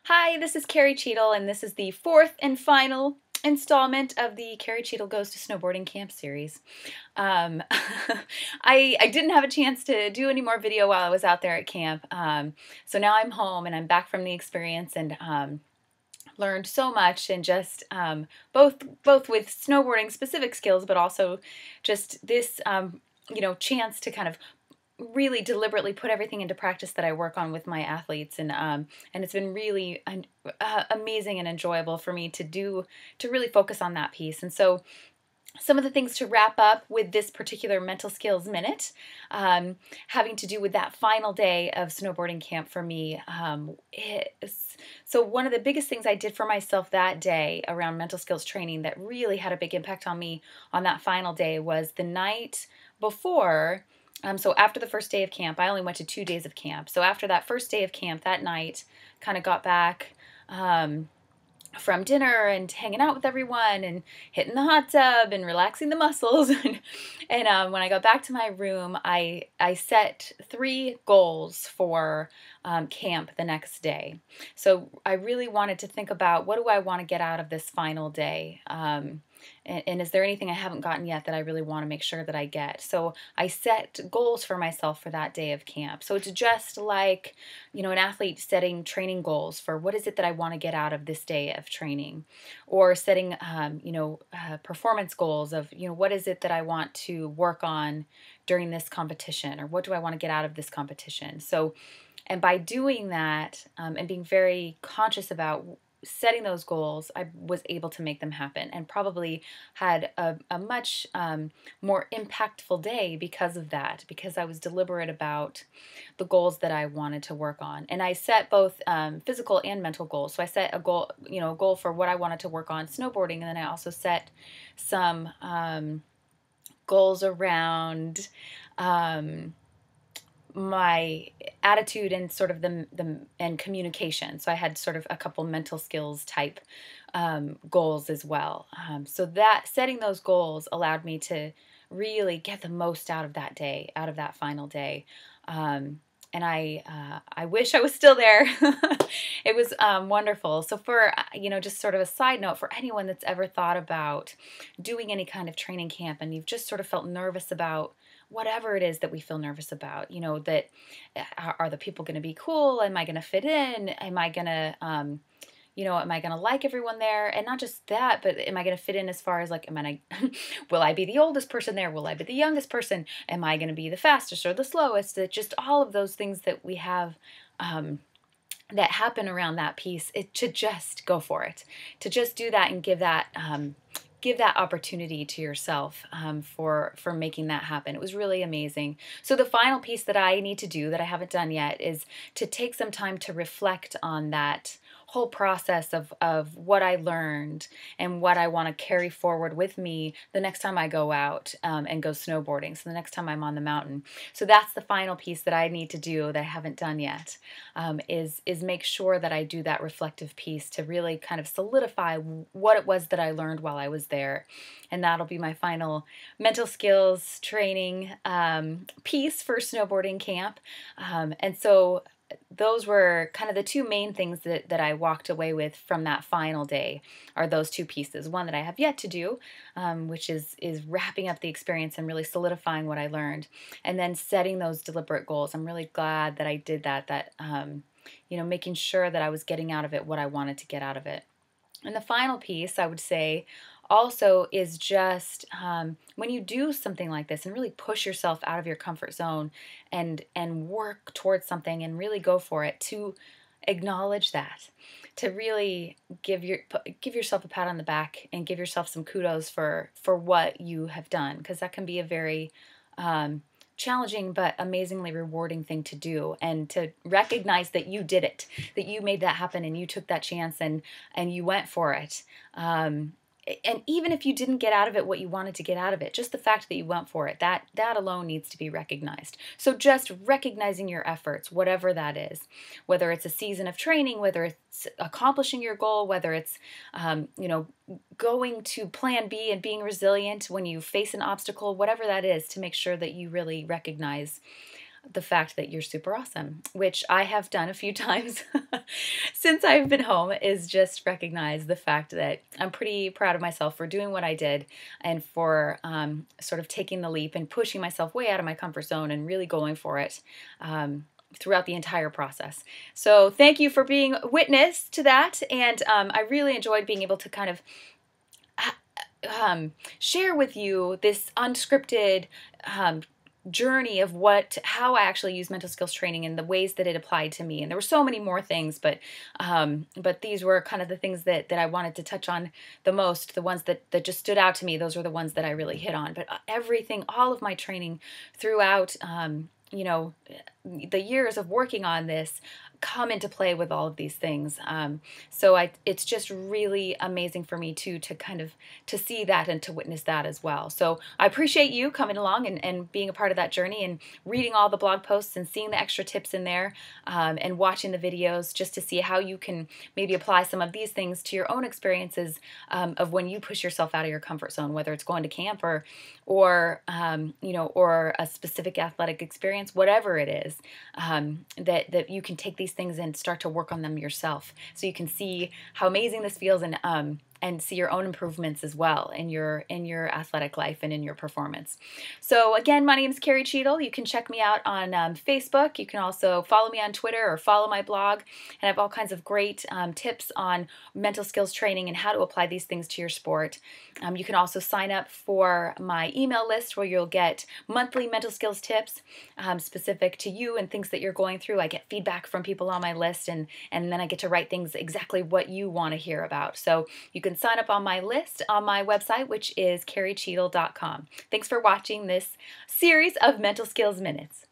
Hi, this is Carrie Cheadle, and this is the fourth and final installment of the Carrie Cheadle Goes to Snowboarding Camp series. Um, I didn't have a chance to do any more video while I was out there at camp, so now I'm home and I'm back from the experience and learned so much, and just both with snowboarding specific skills, but also just this chance to kind of really deliberately put everything into practice that I work on with my athletes, and it's been really amazing and enjoyable for me to really focus on that piece. And so some of the things to wrap up with this particular mental skills minute, having to do with that final day of snowboarding camp for me. So one of the biggest things I did for myself that day around mental skills training that really had a big impact on me on that final day was the night before. So after the first day of camp, I only went to 2 days of camp. So after that first day of camp, that night, kind of got back from dinner and hanging out with everyone and hitting the hot tub and relaxing the muscles. And when I got back to my room, I set 3 goals for camp the next day. So I really wanted to think about, what do I want to get out of this final day? And is there anything I haven't gotten yet that I really want to make sure that I get? So I set goals for myself for that day of camp. So it's just like, an athlete setting training goals for what is it that I want to get out of this day of training, or setting, performance goals of, what is it that I want to work on during this competition, or what do I want to get out of this competition? So, and by doing that, and being very conscious about setting those goals, I was able to make them happen, and probably had a much more impactful day because of that, because I was deliberate about the goals that I wanted to work on. And I set both physical and mental goals. So I set a goal, a goal for what I wanted to work on snowboarding, and then I also set some goals around my attitude and sort of and communication. So I had sort of a couple mental skills type goals as well. So that setting those goals allowed me to really get the most out of that day, out of that final day. And I wish I was still there. It was wonderful. So for, just sort of a side note, for anyone that's ever thought about doing any kind of training camp and you've just sort of felt nervous about whatever it is that we feel nervous about, that are the people going to be cool? Am I going to fit in? Am I going to, am I going to like everyone there? And not just that, but am I going to fit in as far as like, will I be the oldest person there? Will I be the youngest person? Am I going to be the fastest or the slowest? That just all of those things that we have, that happen around that piece, to just go for it, to just do that and give that opportunity to yourself for making that happen. It was really amazing. So the final piece that I need to do that I haven't done yet is to take some time to reflect on that whole process of what I learned and what I want to carry forward with me the next time I go out and go snowboarding. So the next time I'm on the mountain. So that's the final piece that I need to do that I haven't done yet, is make sure that I do that reflective piece to really kind of solidify what it was that I learned while I was there. And that'll be my final mental skills training piece for snowboarding camp. And so those were kind of the 2 main things that I walked away with from that final day, are those 2 pieces. One that I have yet to do, which is wrapping up the experience and really solidifying what I learned, and then setting those deliberate goals. I'm really glad that I did that, making sure that I was getting out of it what I wanted to get out of it. And the final piece, I would say, also is just when you do something like this and really push yourself out of your comfort zone and work towards something and really go for it, to acknowledge that, to really give yourself a pat on the back and give yourself some kudos for what you have done, because that can be a very challenging but amazingly rewarding thing to do, and to recognize that you did it, that you made that happen and you took that chance and you went for it. And even if you didn't get out of it what you wanted to get out of it, just the fact that you went for it, that alone needs to be recognized. So just recognizing your efforts, whatever that is, whether it's a season of training, whether it's accomplishing your goal, whether it's, going to plan B and being resilient when you face an obstacle, whatever that is, to make sure that you really recognize the fact that you're super awesome, which I have done a few times since I've been home, is just recognize the fact that I'm pretty proud of myself for doing what I did and for sort of taking the leap and pushing myself way out of my comfort zone and really going for it. Throughout the entire process. So thank you for being witness to that. And I really enjoyed being able to kind of share with you this unscripted journey of how I actually use mental skills training and the ways that it applied to me. And there were so many more things, but these were kind of the things that I wanted to touch on the most, the ones that just stood out to me. Those were the ones that I really hit on. But everything, all of my training throughout, the years of working on this come into play with all of these things. So it's just really amazing for me too to kind of to see that and to witness that as well. So I appreciate you coming along and being a part of that journey and reading all the blog posts and seeing the extra tips in there and watching the videos just to see how you can maybe apply some of these things to your own experiences of when you push yourself out of your comfort zone, whether it's going to camp or a specific athletic experience, whatever it is, that you can take these things and start to work on them yourself, so you can see how amazing this feels and see your own improvements as well in your athletic life and in your performance. So again, my name is Carrie Cheadle. You can check me out on Facebook. You can also follow me on Twitter or follow my blog, and I have all kinds of great tips on mental skills training and how to apply these things to your sport. You can also sign up for my email list where you'll get monthly mental skills tips specific to you and things that you're going through. I get feedback from people on my list, and then I get to write things exactly what you want to hear about. So you can sign up on my list on my website, which is carriecheadle.com. Thanks for watching this series of Mental Skills Minutes.